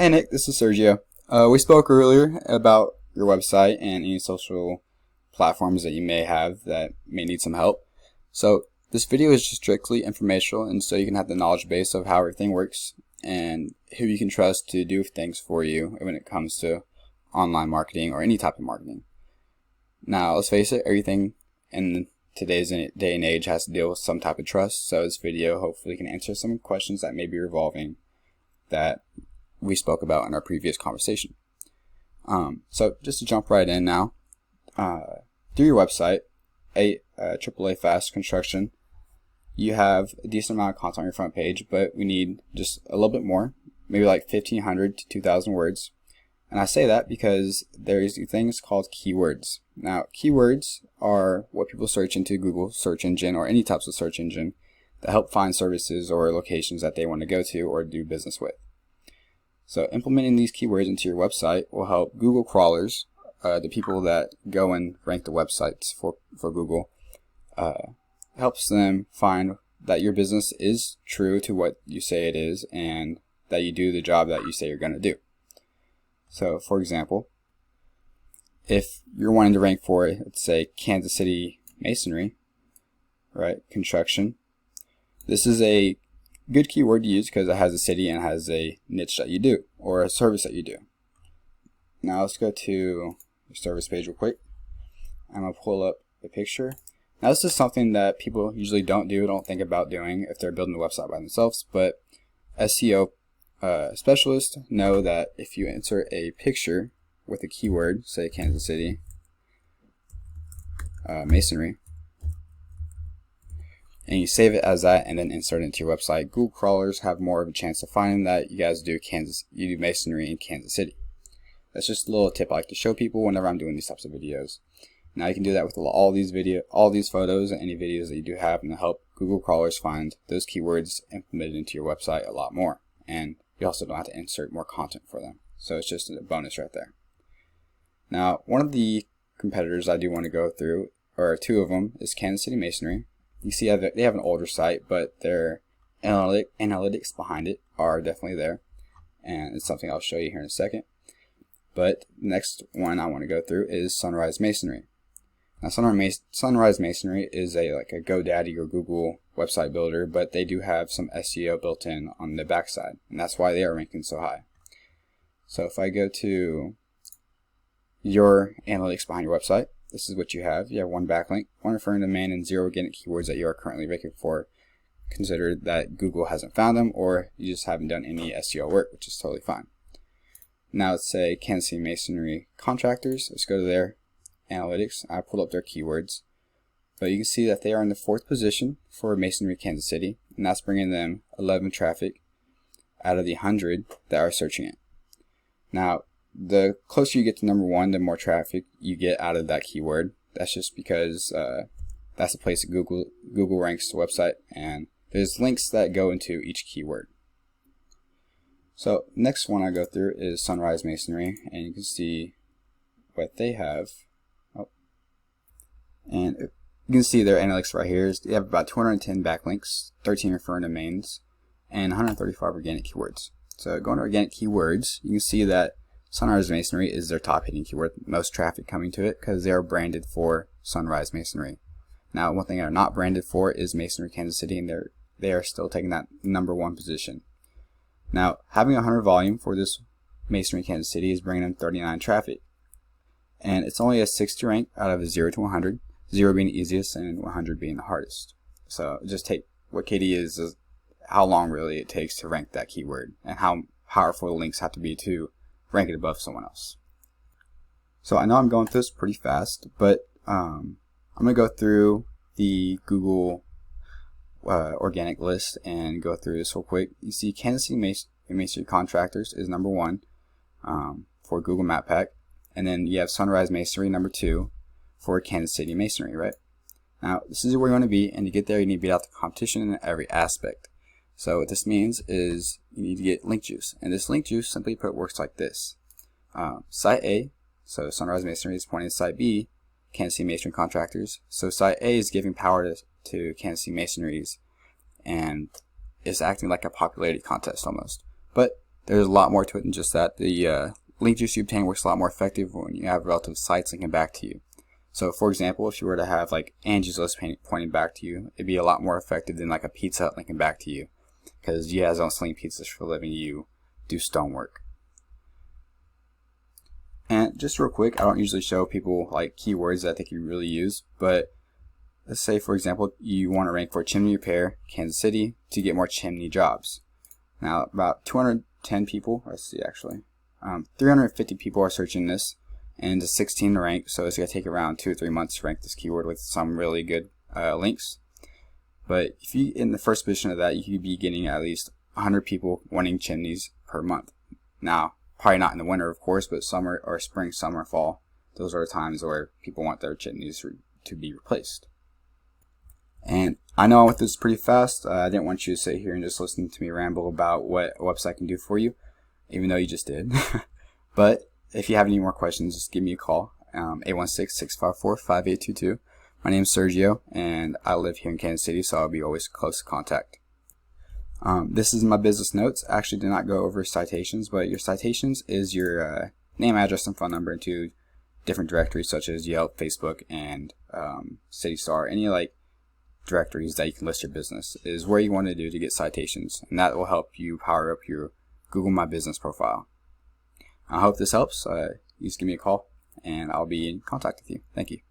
Hey Nick, this is Sergio. We spoke earlier about your website and any social platforms that you may have that may need some help. So this video is just strictly informational, and so you can have the knowledge base of how everything works and who you can trust to do things for you when it comes to online marketing or any type of marketing. Now, let's face it, everything in today's day and age has to deal with some type of trust, so this video hopefully can answer some questions that may be revolving that we spoke about in our previous conversation. So just to jump right in now, through your website, AAA Fast Construction, you have a decent amount of content on your front page, but we need just a little bit more, maybe like 1,500 to 2,000 words. And I say that because there's things called keywords. Now, keywords are what people search into Google search engine or any types of search engine that help find services or locations that they want to go to or do business with. So implementing these keywords into your website will help Google crawlers, the people that go and rank the websites for Google, helps them find that your business is true to what you say it is and that you do the job that you say you're going to do. So for example, if you're wanting to rank for, let's say, Kansas City Masonry, right, construction, this is a good keyword to use because it has a city and has a niche that you do or a service that you do. Now let's go to the service page real quick. I'm going to pull up a picture. Now this is something that people usually don't think about doing if they're building a website by themselves, but SEO specialists know that if you insert a picture with a keyword, say Kansas City Masonry, and you save it as that and then insert it into your website, Google crawlers have more of a chance of finding that you guys do Masonry in Kansas City. That's just a little tip I like to show people whenever I'm doing these types of videos. Now you can do that with all these photos and any videos that you do have, and help Google crawlers find those keywords implemented into your website a lot more. And you also don't have to insert more content for them. So it's just a bonus right there. Now, one of the competitors I do want to go through, or two of them, is Kansas City Masonry. You see they have an older site, but their analytics behind it are definitely there. And it's something I'll show you here in a second. But the next one I want to go through is Sunrise Masonry. Now Sunrise Masonry is like a GoDaddy or Google website builder, but they do have some SEO built in on the backside, and that's why they are ranking so high. So if I go to your analytics behind your website, this is what you have. You have one backlink, one referring to domain, and 0 organic keywords that you are currently ranking for. Consider that Google hasn't found them, or you just haven't done any SEO work, which is totally fine. Now let's say Kansas City Masonry contractors. Let's go to their analytics. I pulled up their keywords, but you can see that they are in the 4th position for Masonry Kansas City, and that's bringing them 11 traffic out of the 100 that are searching it. Now, the closer you get to number 1, the more traffic you get out of that keyword. That's just because that's the place that Google ranks the website, and there's links that go into each keyword. So next one I go through is Sunrise Masonry, and you can see what they have. And you can see their analytics right here. They have about 210 backlinks, 13 referring domains, and 135 organic keywords. So going to organic keywords, you can see that Sunrise Masonry is their top hitting keyword, most traffic coming to it because they are branded for Sunrise Masonry. Now, one thing they're not branded for is Masonry Kansas City, and they are still taking that number 1 position. Now, having 100 volume for this Masonry Kansas City is bringing them 39 traffic, and it's only a 60 rank out of a 0 to 100, 0 being the easiest and 100 being the hardest. So just take what KD is how long really it takes to rank that keyword and how powerful the links have to be to rank it above someone else. So I know I'm going through this pretty fast, but I'm going to go through the Google organic list and go through this real quick. You see Kansas City Masonry Contractors is number 1 for Google Map Pack, and then you have Sunrise Masonry number 2 for Kansas City Masonry, right? Now this is where you want to be, and to get there you need to beat out the competition in every aspect. So what this means is you need to get link juice, and this link juice, simply put, works like this. Site A, so Sunrise Masonry, is pointing to Site B, Kansas City Masonry Contractors. So Site A is giving power to Kansas City Masonries, and it's acting like a popularity contest almost. But there's a lot more to it than just that. The link juice you obtain works a lot more effective when you have relative sites linking back to you. So for example, if you were to have like Angie's List pointing back to you, it'd be a lot more effective than like a Pizza Hut linking back to you, because you guys don't sling pizzas for a living, you do stonework. And just real quick, I don't usually show people like keywords that I think you really use, but let's say for example you want to rank for chimney repair, Kansas City, to get more chimney jobs. Now about 210 people, let's see actually, 350 people are searching this, and it's 16 to rank, so it's going to take around 2 or 3 months to rank this keyword with some really good links. But if you in the first position of that, you could be getting at least 100 people wanting chimneys per month. Now, probably not in the winter, of course, but summer or spring, summer, fall, those are the times where people want their chimneys to be replaced. And I know I went through this pretty fast. I didn't want you to sit here and just listen to me ramble about what a website can do for you, even though you just did. But if you have any more questions, just give me a call, 816-654-5822. My name is Sergio, and I live here in Kansas City, so I'll be always close contact. This is my business notes. I actually did not go over citations, but your citations is your name, address, and phone number into different directories such as Yelp, Facebook, and CityStar. Any like directories that you can list your business is where you want to do to get citations, and that will help you power up your Google My Business profile. I hope this helps. You just give me a call, and I'll be in contact with you. Thank you.